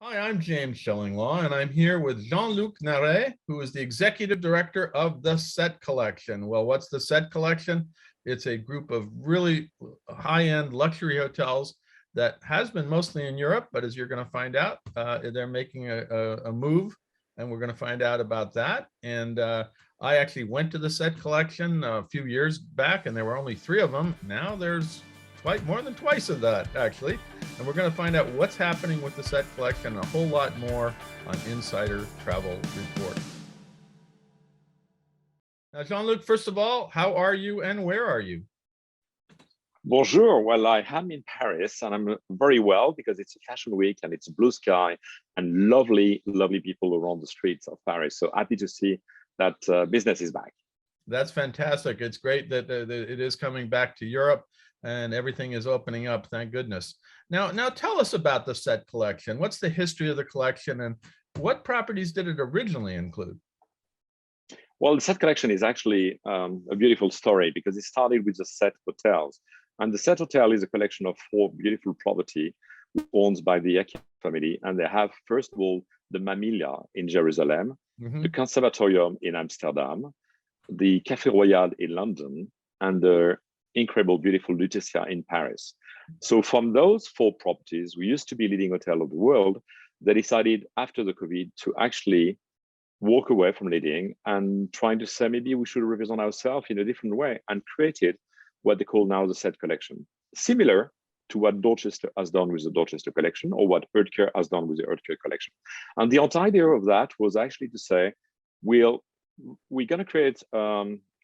Hi, I'm James Shillinglaw, and I'm here with Jean-Luc Naret, who is the executive director of the Set Collection. Well, what's the Set Collection? It's a group of really high-end luxury hotels that has been mostly in Europe, but as you're going to find out, they're making a move, and we're going to find out about that. And I actually went to the Set Collection a few years back, and there were only 3 of them. Now there's quite more than twice of that, actually. And we're going to find out what's happening with the Set Collection and a whole lot more on Insider Travel Report. Now, Jean-Luc, first of all, how are you and where are you? Bonjour. Well, I am in Paris and I'm very well because it's a fashion week and it's blue sky and lovely, lovely people around the streets of Paris. So happy to see that business is back. That's fantastic. It's great that it is coming back to Europe and everything is opening up. Thank goodness. Now tell us about the Set Collection. What's the history of the collection and what properties did it originally include? Well, the Set Collection is actually a beautiful story because it started with the Set Hotels. And the Set Hotel is a collection of 4 beautiful property owned by the Akia family. And they have, first of all, the Mamilla in Jerusalem, the Conservatorium in Amsterdam, the Café Royal in London, and the incredible, beautiful Lutetia in Paris. So from those 4 properties, we used to be leading hotel of the world. They decided after the COVID to actually walk away from leading and trying to say, maybe we should represent ourselves in a different way, and created what they call now the Set Collection, similar to what Dorchester has done with the Dorchester Collection or what Oetker has done with the Oetker Collection. And the entire idea of that was actually to say, we're going to create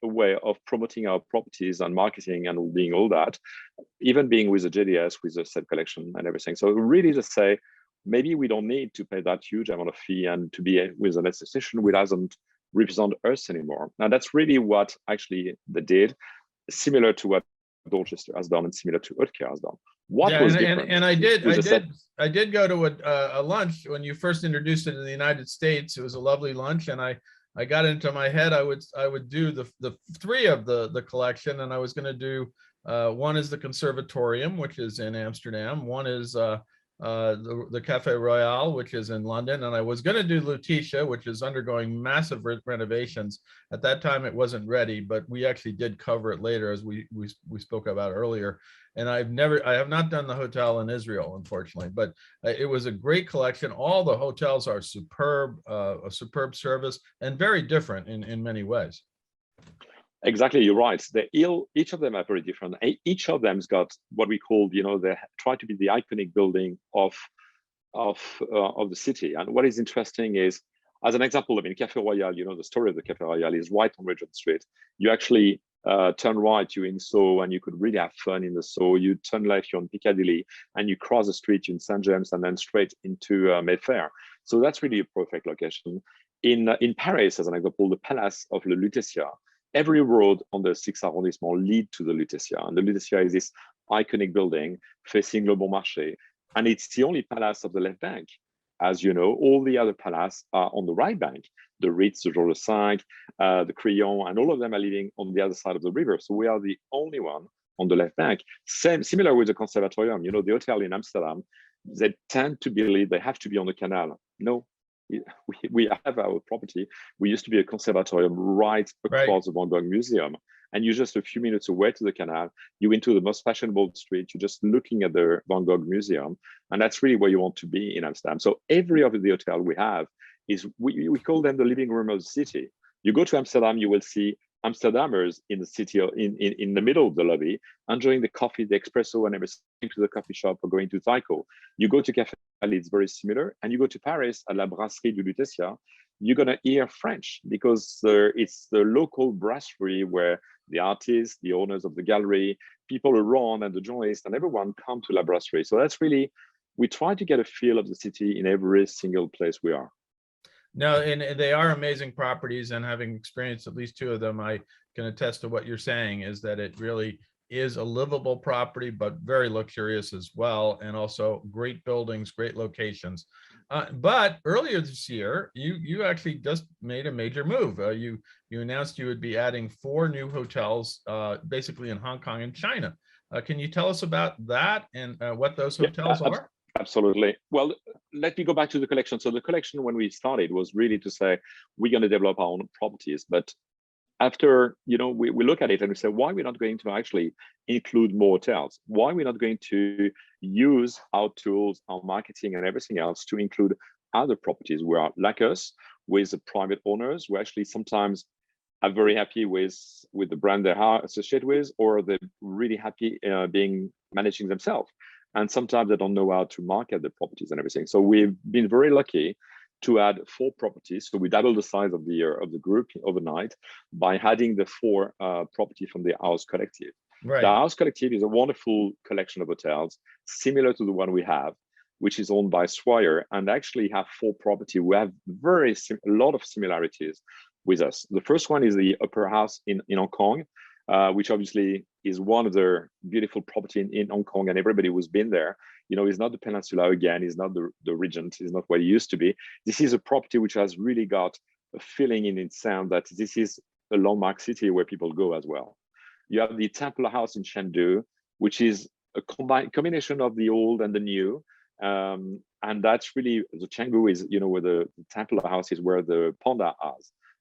a way of promoting our properties and marketing and being all that, even being with the JDS, with the Set Collection and everything. So really to say, maybe we don't need to pay that huge amount of fee and to be with an association which doesn't represent us anymore. Now that's really what actually they did, similar to what Dorchester has done and similar to Oetker has done. What was different? And I did go to a lunch when you first introduced it in the United States. It was a lovely lunch, and I got into my head I would do the 3 of the collection, and I was going to do one is the Conservatorium, which is in Amsterdam. One is the Café Royal, which is in London, and I was going to do Lutetia, which is undergoing massive renovations. At that time, it wasn't ready, but we actually did cover it later, as we spoke about earlier. And I have not done the hotel in Israel, unfortunately, but it was a great collection. All the hotels are superb, a superb service, and very different in many ways. Exactly, you're right. Each of them are very different. Each of them's got what we call, they try to be the iconic building of the city. And what is interesting is, as an example, I mean, Café Royal, the story of the Café Royal is right on Regent Street. You actually turn right, you're in Soho, and you could really have fun in the Soho. You turn left, you're on Piccadilly, and you cross the street, you're in St. James, and then straight into Mayfair. So that's really a perfect location. In Paris, as an example, the Palace of Le Lutetia, every road on the 6th arrondissement lead to the Lutetia. And the Lutetia is this iconic building facing Le Bon Marché. And it's the only palace of the left bank. As you know, all the other palaces are on the right bank. The Ritz, the Georges V, the Crillon, and all of them are leading on the other side of the river. So we are the only one on the left bank. Similar with the Conservatorium, the hotel in Amsterdam, they tend to believe they have to be on the canal. No, we have our property. We used to be a conservatorium right across the Van Gogh Museum, and you're just a few minutes away to the canal. You into the most fashionable street. You're just looking at the Van Gogh Museum, and that's really where you want to be in Amsterdam. So every of the hotel we have is we call them the living room of the city. You go to Amsterdam, you will see Amsterdammers in the city, in the middle of the lobby, enjoying the coffee, the espresso, and everything, to the coffee shop or going to Tycho. You go to Café, it's very similar. And you go to Paris at La Brasserie du Lutetia, you're going to hear French because it's the local brasserie where the artists, the owners of the gallery, people around, and the journalists, and everyone come to La Brasserie. So that's really, we try to get a feel of the city in every single place we are. No, and they are amazing properties, and having experienced at least 2 of them, I can attest to what you're saying, is that it really is a livable property, but very luxurious as well, and also great buildings, great locations. But earlier this year, you actually just made a major move. You announced you would be adding 4 new hotels, basically in Hong Kong and China. Can you tell us about that and what those hotels are? Absolutely. Well, let me go back to the collection. So the collection, when we started, was really to say we're going to develop our own properties. But after, we look at it and we say, why are we not going to actually include more hotels? Why are we not going to use our tools, our marketing and everything else to include other properties who are like us, with the private owners who actually sometimes are very happy with the brand they are associated with, or they're really happy being managing themselves. And sometimes they don't know how to market the properties and everything. So we've been very lucky to add 4 properties. So we doubled the size of the group overnight by adding the 4 property from the House Collective. Right. The House Collective is a wonderful collection of hotels, similar to the one we have, which is owned by Swire, and actually have 4 property. We have a lot of similarities with us. The first one is the Upper House in Hong Kong, which obviously is one of the beautiful property in Hong Kong, and everybody who's been there, is not the peninsula again, is not the Regent, is not what it used to be. This is a property which has really got a feeling in its sound that this is a landmark city where people go as well. You have the Temple House in Chengdu, which is a combination of the old and the new. And that's really, the Chengdu is, where the Temple House is, where the panda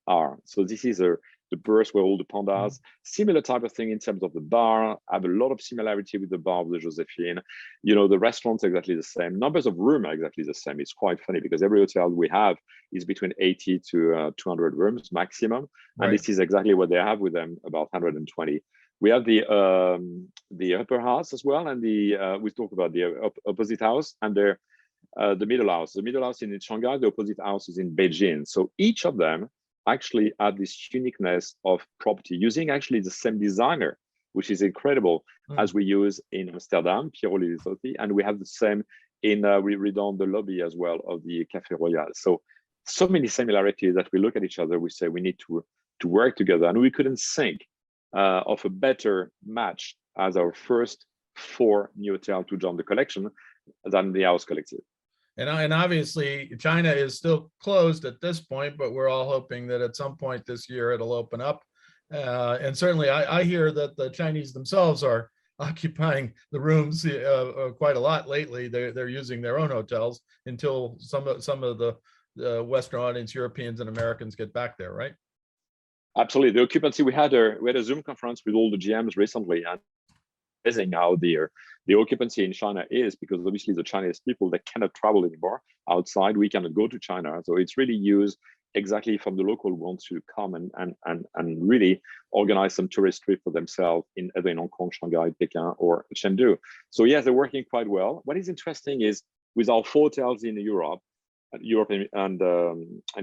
are. So this is the birth where all the pandas, similar type of thing in terms of the bar, have a lot of similarity with the bar of the Josephine. The restaurant's exactly the same. Numbers of rooms are exactly the same. It's quite funny because every hotel we have is between 80 to 200 rooms maximum. Right. And this is exactly what they have with them, about 120. We have the Upper House as well, and we talk about the opposite house and the middle house. The middle house is in Shanghai, the opposite house is in Beijing. So each of them actually add this uniqueness of property using actually the same designer, which is incredible, as we use in Amsterdam, Piero Lilisotti, and we have the same in we redone the lobby as well of the Café Royal. So many similarities that we look at each other, we say we need to work together, and we couldn't think of a better match as our first 4 new hotel to join the collection than the House Collective. And obviously China is still closed at this point, but we're all hoping that at some point this year it'll open up. And certainly I hear that the Chinese themselves are occupying the rooms quite a lot lately. They're using their own hotels until some of the Western audience, Europeans and Americans, get back there, right? Absolutely. The occupancy, we had a Zoom conference with all the GMs recently, and amazing how the occupancy in China is, because obviously the Chinese people, they cannot travel anymore outside. We cannot go to China. So it's really used exactly from the local ones to come and really organize some tourist trip for themselves either in Hong Kong, Shanghai, Peking, or Chengdu. So yes, they're working quite well. What is interesting is with our 4 hotels in Europe and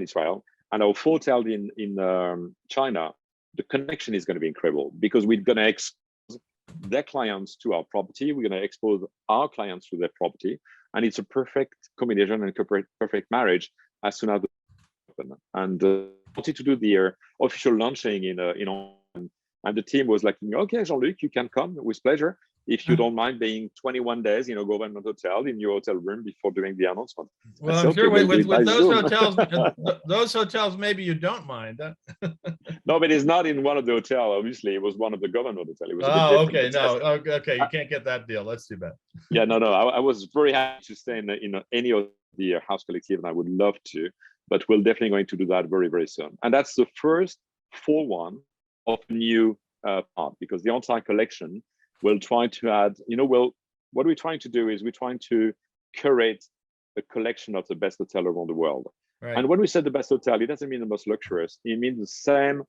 Israel, and our 4 hotels in China, the connection is going to be incredible, because we're going to expose their clients to our property. We're going to expose our clients to their property, and it's a perfect combination and perfect marriage as soon as they open. And wanted to do the official launching in and the team was like, okay, Jean-Luc, you can come with pleasure if you don't mind being 21 days in a government hotel in your hotel room before doing the announcement. Well, I'm sure with those hotels, maybe you don't mind. No, but it's not in one of the hotels. Obviously, it was one of the government hotels. It was okay. No, okay. You can't get that deal. That's too bad. Yeah, no. I was very happy to stay in any of the House Collective, and I would love to, but we're definitely going to do that very, very soon. And that's the first full one of new part, because the entire collection will try to add, what we're trying to do is we're trying to curate a collection of the best hotel around the world. Right. And when we say the best hotel, it doesn't mean the most luxurious. It means the same,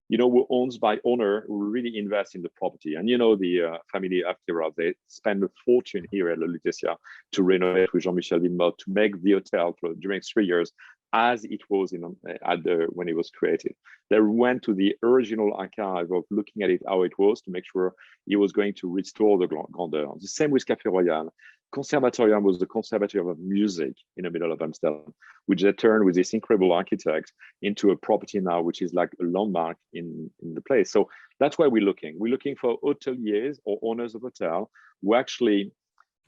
who owns by owner who really invest in the property. And the family Akira, they spend a fortune here at La Lutetia to renovate with Jean-Michel Villemotte to make the hotel during 3 years as it was when it was created. They went to the original archive of looking at it, how it was, to make sure it was going to restore the grandeur. The same with Café Royal. Conservatorium was the conservatorium of music in the middle of Amsterdam, which they turned with this incredible architect into a property now, which is like a landmark in the place. So that's why we're looking. We're looking for hoteliers or owners of hotel who actually,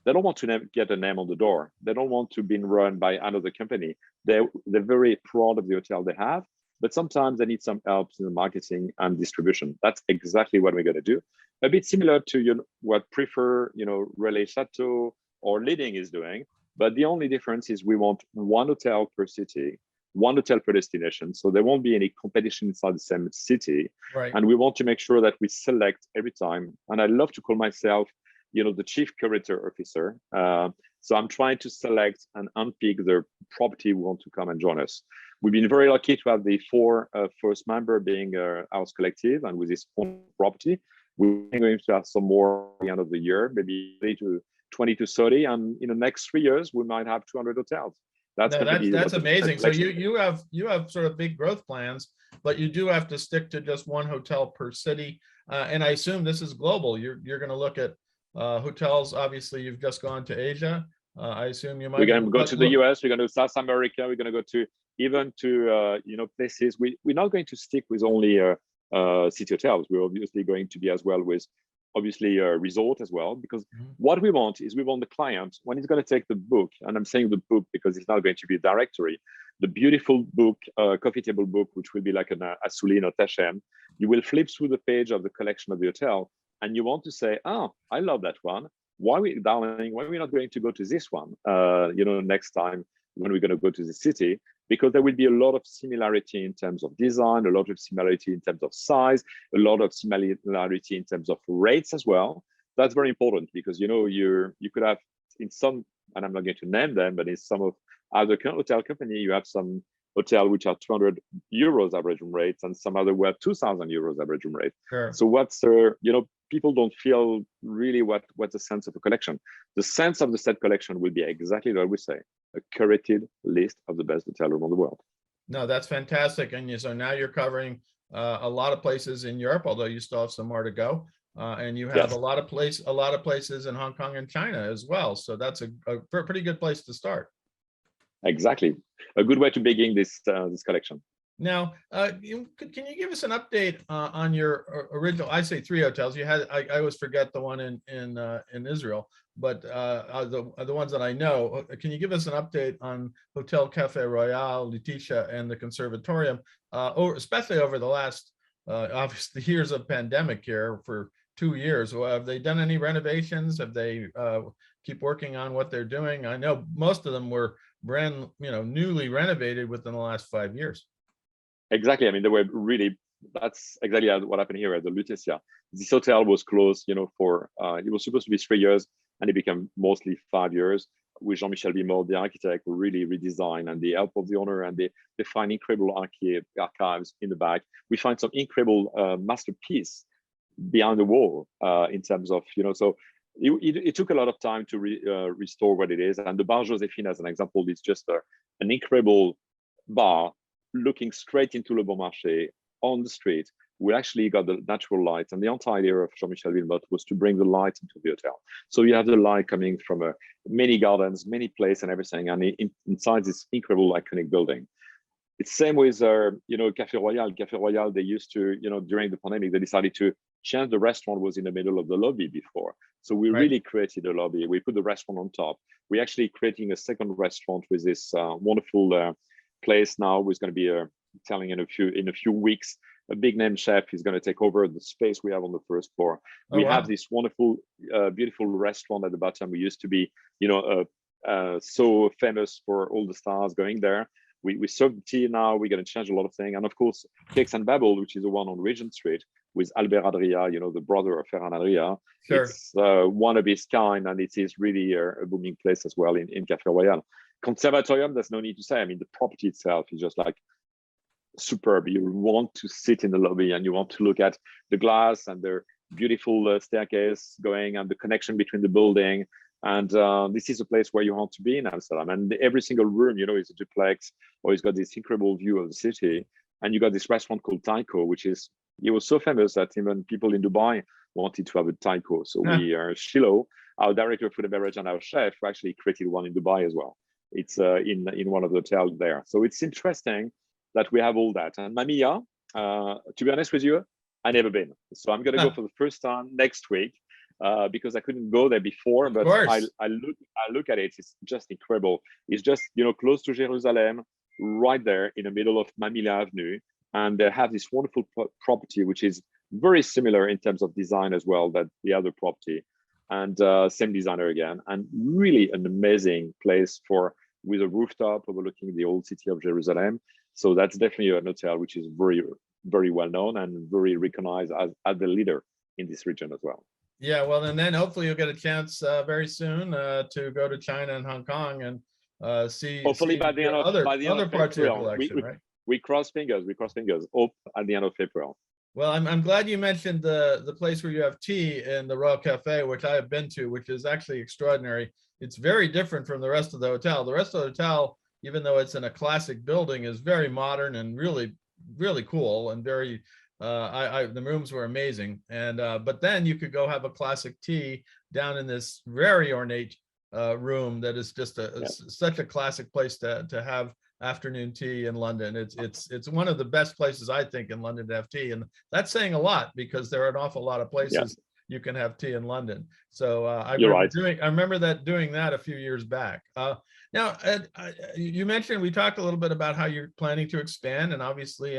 they don't want to get a name on the door. They don't want to be run by another company. They're very proud of the hotel they have, but sometimes they need some help in the marketing and distribution. That's exactly what we're going to do. A bit similar to what Prefer, Relais Chateau or Leading is doing, But the only difference is we want one hotel per city, one hotel per destination. So there won't be any competition inside the same city. Right. And we want to make sure that we select every time. And I love to call myself, the chief curator officer. So I'm trying to select and unpick the property who want to come and join us. We've been very lucky to have the four first member being House Collective, and with this property, we're going to have some more at the end of the year, maybe 20 to 30, and in the next 3 years, we might have 200 hotels. That's amazing. So you have sort of big growth plans, but you do have to stick to just one hotel per city. And I assume this is global. You're going to look at hotels. Obviously, you've just gone to Asia. I assume you might. We're going to go to the US. We're going to South America. We're going to go to even to places. We're not going to stick with only city hotels. We're obviously going to be as well with obviously a resort as well, because what we want is we want the client, when he's going to take the book, and I'm saying the book because it's not going to be a directory, the beautiful book, coffee table book, which will be like an Assouline or Tachem, you will flip through the page of the collection of the hotel, and you want to say, oh, I love that one. Why are we, darling, why are we not going to go to this one, next time when we're going to go to the city? Because there will be a lot of similarity in terms of design, a lot of similarity in terms of size, a lot of similarity in terms of rates as well. That's very important because, you could have in some, and I'm not going to name them, but in some of other hotel company, you have some hotel which are 200 euros average room rates and some other were 2,000 euros average room rate. Sure. So what's, people don't feel really what's the sense of a collection. The sense of the set collection will be exactly what we say, a curated list of the best hotel around the world. No, that's fantastic. And so now you're covering a lot of places in Europe, although you still have some more to go. And you have Yes. a lot of places in Hong Kong and China as well. So that's a pretty good place to start. Exactly. A good way to begin this collection. Now, can you give us an update on your original? I say 3 hotels. You had I always forget the one in Israel, but the ones that I know. Can you give us an update on Hotel Cafe Royal, Letitia, and the Conservatorium, especially over the last obviously years of pandemic here for 2 years? Have they done any renovations? Have they keep working on what they're doing? I know most of them were newly renovated within the last 5 years. Exactly. I mean, they were really, that's exactly what happened here at the Lutetia. This hotel was closed, for, it was supposed to be 3 years and it became mostly 5 years with Jean-Michel Vimot, the architect, who really redesigned, and the help of the owner, and they find incredible archives in the back. We find some incredible masterpiece behind the wall in terms of, so it took a lot of time to restore what it is. And the Bar Joséphine, as an example, is just an incredible bar looking straight into Le Bon Marché on the street. We actually got the natural light, and the entire idea of Jean-Michel Vimot was to bring the light into the hotel. So you have the light coming from many gardens, many places and everything, and inside this incredible iconic building. It's same with, Café Royal. Café Royal, they used to, during the pandemic, they decided to change the restaurant was in the middle of the lobby before. So we really created a lobby. We put the restaurant on top. We're actually creating a second restaurant with this wonderful place now, who's going to be telling in a few weeks. A big name chef is going to take over the space we have on the first floor. We have this wonderful, beautiful restaurant at the bottom. We used to be, so famous for all the stars going there. We serve tea now. We're going to change a lot of things. And of course, Cakes and Babble, which is the one on Regent Street with Albert Adria, the brother of Ferran Adria. Sure. It's one of its kind, and it is really a booming place as well in Café Royal. Conservatorium, there's no need to say. I mean, the property itself is just like superb. You want to sit in the lobby and you want to look at the glass and the beautiful staircase going and the connection between the building. And this is a place where you want to be in Amsterdam. And every single room, is a duplex, or it's got this incredible view of the city. And you got this restaurant called Taiko, which is, it was so famous that even people in Dubai wanted to have a Taiko. So we are Shilo, our director of food and beverage, and our chef, who actually created one in Dubai as well. It's in one of the hotels there. So it's interesting that we have all that. And Mamiya, to be honest with you, I never been. So I'm going to go for the first time next week because I couldn't go there before. But I look at it. It's just incredible. It's just, close to Jerusalem, right there in the middle of Mamila Avenue. And they have this wonderful property, which is very similar in terms of design as well, that the other property. and same designer again, and really an amazing place with a rooftop overlooking the old city of Jerusalem. So that's definitely an hotel which is very, very well known and very recognized as the leader in this region as well. Yeah, well, and then hopefully you'll get a chance very soon to go to China and Hong Kong and Hopefully see by the end of other parts of your April, collection, right? we cross fingers. Hope at the end of April. Well, I'm glad you mentioned the place where you have tea in the Royal Cafe, which I have been to, which is actually extraordinary. It's very different from the rest of the hotel. The rest of the hotel, even though it's in a classic building, is very modern and really, really cool and very. The rooms were amazing, and but then you could go have a classic tea down in this very ornate room that is just such a classic place to have afternoon tea in London. It's one of the best places I think in London to have tea, and that's saying a lot because there are an awful lot of places you can have tea in London. So I remember doing that a few years back. Now, you mentioned, we talked a little bit about how you're planning to expand, and obviously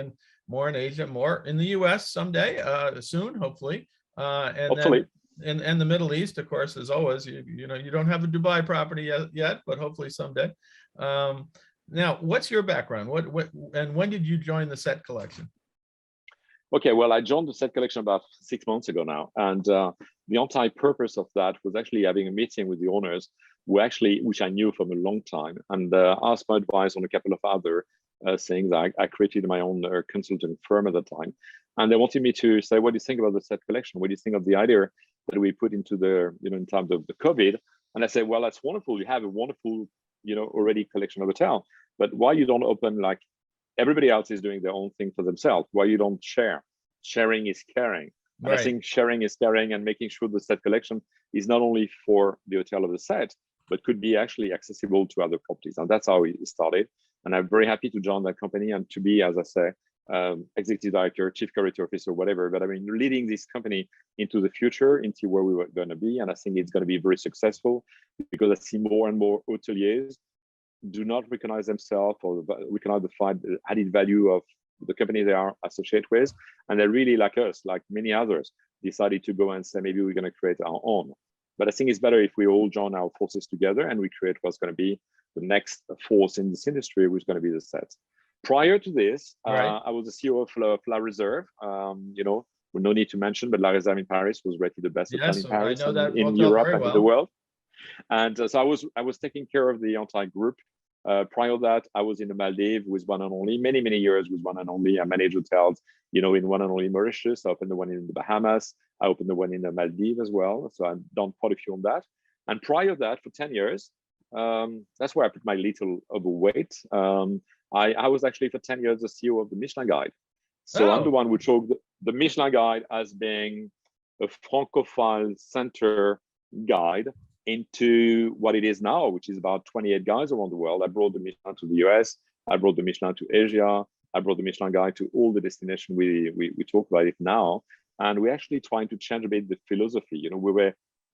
more in Asia, more in the US someday, soon, hopefully. And hopefully. Then and the Middle East, of course, as always, you know, you don't have a Dubai property yet, but hopefully someday. Now, what's your background? And when did you join the Set Collection? Okay, well, I joined the Set Collection about 6 months ago now, and the entire purpose of that was actually having a meeting with the owners, which I knew from a long time, and asked my advice on a couple of other things. I created my own consulting firm at the time, and they wanted me to say, what do you think about the Set Collection? What do you think of the idea that we put into in terms of the COVID? And I said, well, that's wonderful. You have a wonderful, already collection of hotel, but why you don't open, like everybody else is doing their own thing for themselves? Why you don't share? Sharing is caring. And I think sharing is caring, and making sure the Set Collection is not only for the hotel of the Set, but could be actually accessible to other properties. And that's how it started. And I'm very happy to join that company and to be, as I say, executive director, chief curator officer, whatever. But I mean, leading this company into the future, into where we were going to be. And I think it's going to be very successful, because I see more and more hoteliers do not recognize themselves or recognize the added value of the company they are associated with. And they really, like us, like many others, decided to go and say, maybe we're going to create our own. But I think it's better if we all join our forces together and we create what's going to be the next force in this industry, which is going to be the Set. Prior to this, I was the CEO of La Reserve. We no need to mention, but La Reserve in Paris was rated the best hotel in Paris, and in Europe and in the world. And so I was taking care of the entire group. Prior to that, I was in the Maldives with One and Only, many years with One and Only. I managed hotels, in One and Only Mauritius. I opened the one in the Bahamas. I opened the one in the Maldives as well. So I've done quite a few on that. And prior to that, for 10 years, that's where I put my little overweight. I was actually for 10 years the CEO of the Michelin Guide. So I'm the one who took the Michelin Guide as being a Francophile center guide into what it is now, which is about 28 guides around the world. I brought the Michelin to the US. I brought the Michelin to Asia. I brought the Michelin Guide to all the destinations we talk about it now. And we're actually trying to change a bit the philosophy.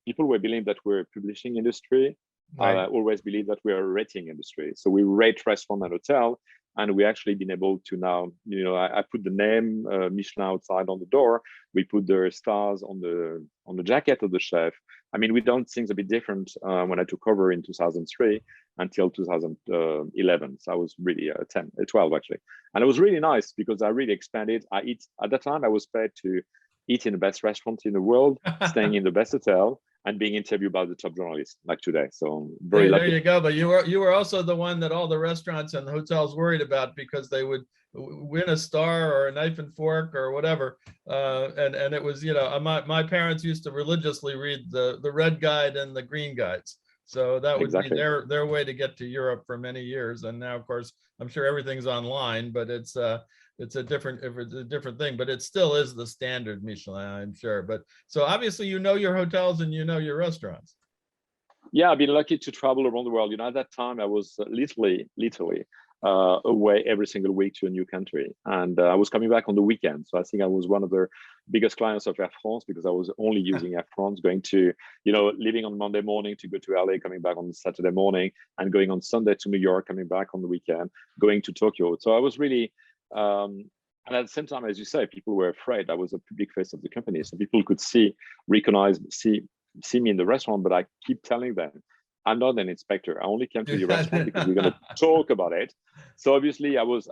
People were believing that we're a publishing industry. I always believe that we are a rating industry. So we rate restaurant and hotel, and we actually been able to now, I put the name Michelin outside on the door. We put the stars on the jacket of the chef. I mean, we done things a bit different when I took over in 2003 until 2011. So I was really 12 actually. And it was really nice because I really expanded. At that time, I was paid to eat in the best restaurant in the world, staying in the best hotel, and being interviewed by the top journalists like today. So I'm very lucky. There you go. But you were also the one that all the restaurants and the hotels worried about, because they would win a star or a knife and fork or whatever. And it was, my parents used to religiously read the red guide and the green guides. So that would be their way to get to Europe for many years. And now, of course, I'm sure everything's online, but it's a different thing, but it still is the standard Michelin, I'm sure. But so obviously, your hotels and your restaurants. Yeah, I've been lucky to travel around the world. At that time, I was literally away every single week to a new country, and I was coming back on the weekend. So I think I was one of the biggest clients of Air France, because I was only using Air France, going to, leaving on Monday morning to go to LA, coming back on Saturday morning, and going on Sunday to New York, coming back on the weekend, going to Tokyo. So I was really and at the same time, as you say, people were afraid. I was a public face of the company, so people could recognize see me in the restaurant, but I keep telling them, I'm not an inspector. I only came to the restaurant because we're going to talk about it. So obviously I was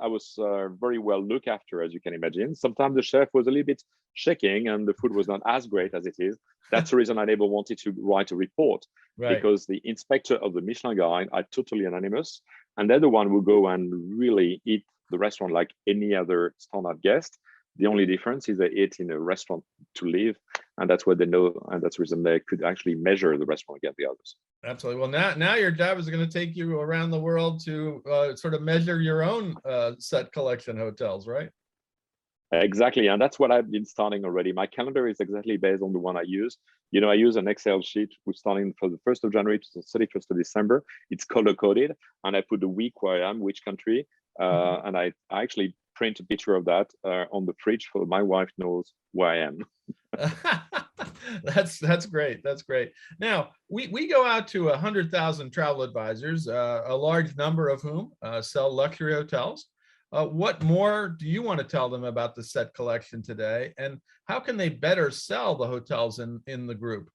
very well looked after, as you can imagine. Sometimes the chef was a little bit shaking and the food was not as great as it is. That's the reason I never wanted to write a report, Right. because the inspector of the Michelin guide are totally anonymous, and they're the one who go and really eat the restaurant like any other standard guest. The only difference is they eat in a restaurant to live, and that's what they know, and that's the reason they could actually measure the restaurant against the others. Absolutely. Well, now your job is going to take you around the world to sort of measure your own set collection hotels, right? Exactly, and that's what I've been starting already. My calendar is exactly based on the one I use. You know, I use an Excel sheet. We're starting for the 1st of January to the 31st of December. It's color-coded, and I put the week where I am, which country, and I actually print a picture of that on the fridge so my wife knows where I am. That's great. That's great. Now we go out to 100,000 travel advisors, a large number of whom sell luxury hotels. What more do you want to tell them about the set collection today, and how can they better sell the hotels in the group?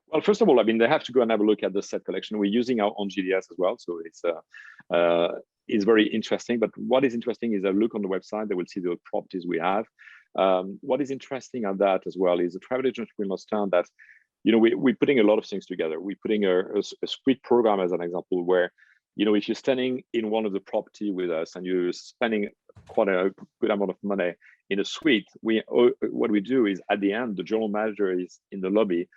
Well, first of all, I mean, they have to go and have a look at the set collection. We're using our own GDS as well, so it's very interesting. But what is interesting is a look on the website. They will see the properties we have. What is interesting on that as well is the travel agent will understand that, you know, we're putting a lot of things together. We're putting a suite program as an example where, you know, if you're standing in one of the property with us and you're spending quite a good amount of money in a suite, what we do is at the end, the general manager is in the lobby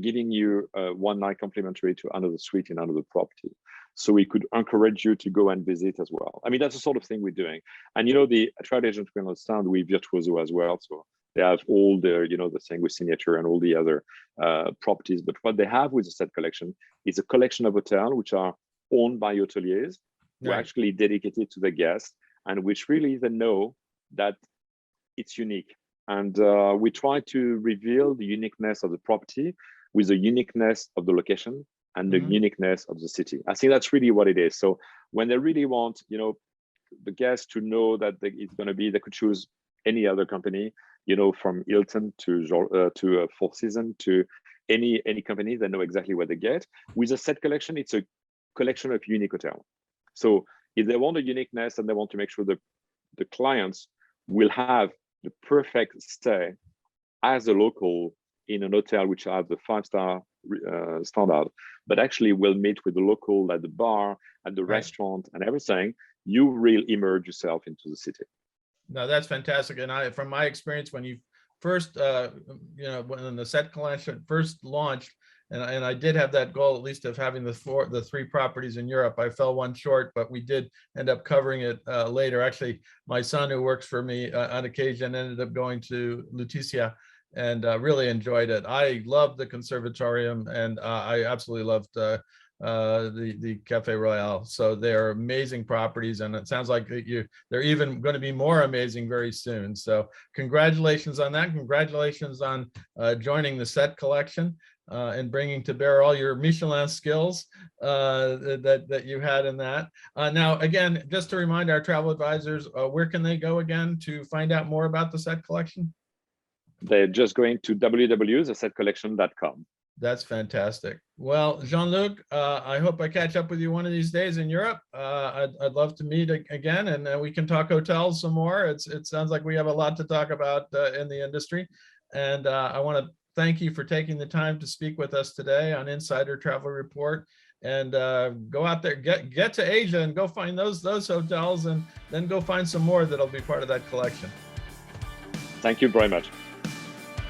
giving you 1 night complimentary to another suite in another property. So we could encourage you to go and visit as well. I mean, that's the sort of thing we're doing. And, you know, the travel agent will understand we virtuoso as well. So they have all the, you know, the thing with signature and all the other properties. But what they have with the set collection is a collection of hotels which are owned by hoteliers who are actually dedicated to the guests, and which really they know that it's unique. And we try to reveal the uniqueness of the property with the uniqueness of the location and the uniqueness of the city. I think that's really what it is. So when they really want, you know, the guests to know that it's going to be, they could choose any other company, you know, from Hilton to Four Seasons to any company, they know exactly what they get. With a set collection, it's a collection of unique hotels. So if they want a uniqueness and they want to make sure that the clients will have the perfect stay as a local in an hotel which have the 5-star standard, but actually will meet with the local at the bar, at the restaurant and everything, you really immerse yourself into the city. No, that's fantastic. And from my experience, when you first, you know, when the set collection first launched, and I did have that goal, at least of having the 3 properties in Europe. I fell one short, but we did end up covering it later. Actually, my son, who works for me on occasion, ended up going to Lutetia and really enjoyed it. I loved the conservatorium, and I absolutely loved the Cafe Royale. So they're amazing properties, and it sounds like they're even going to be more amazing very soon. So congratulations on that. Congratulations on joining the set collection. And bringing to bear all your Michelin skills that you had in that. Now, again, just to remind our travel advisors, where can they go again to find out more about the set collection? They're just going to www.thesetcollection.com. That's fantastic. Well, Jean-Luc, I hope I catch up with you one of these days in Europe. I'd love to meet again, and we can talk hotels some more. It sounds like we have a lot to talk about in the industry. And I want to thank you for taking the time to speak with us today on Insider Travel Report, and go out there, get to Asia and go find those hotels, and then go find some more that'll be part of that collection. Thank you very much.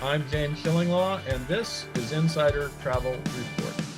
I'm James Shillinglaw, and this is Insider Travel Report.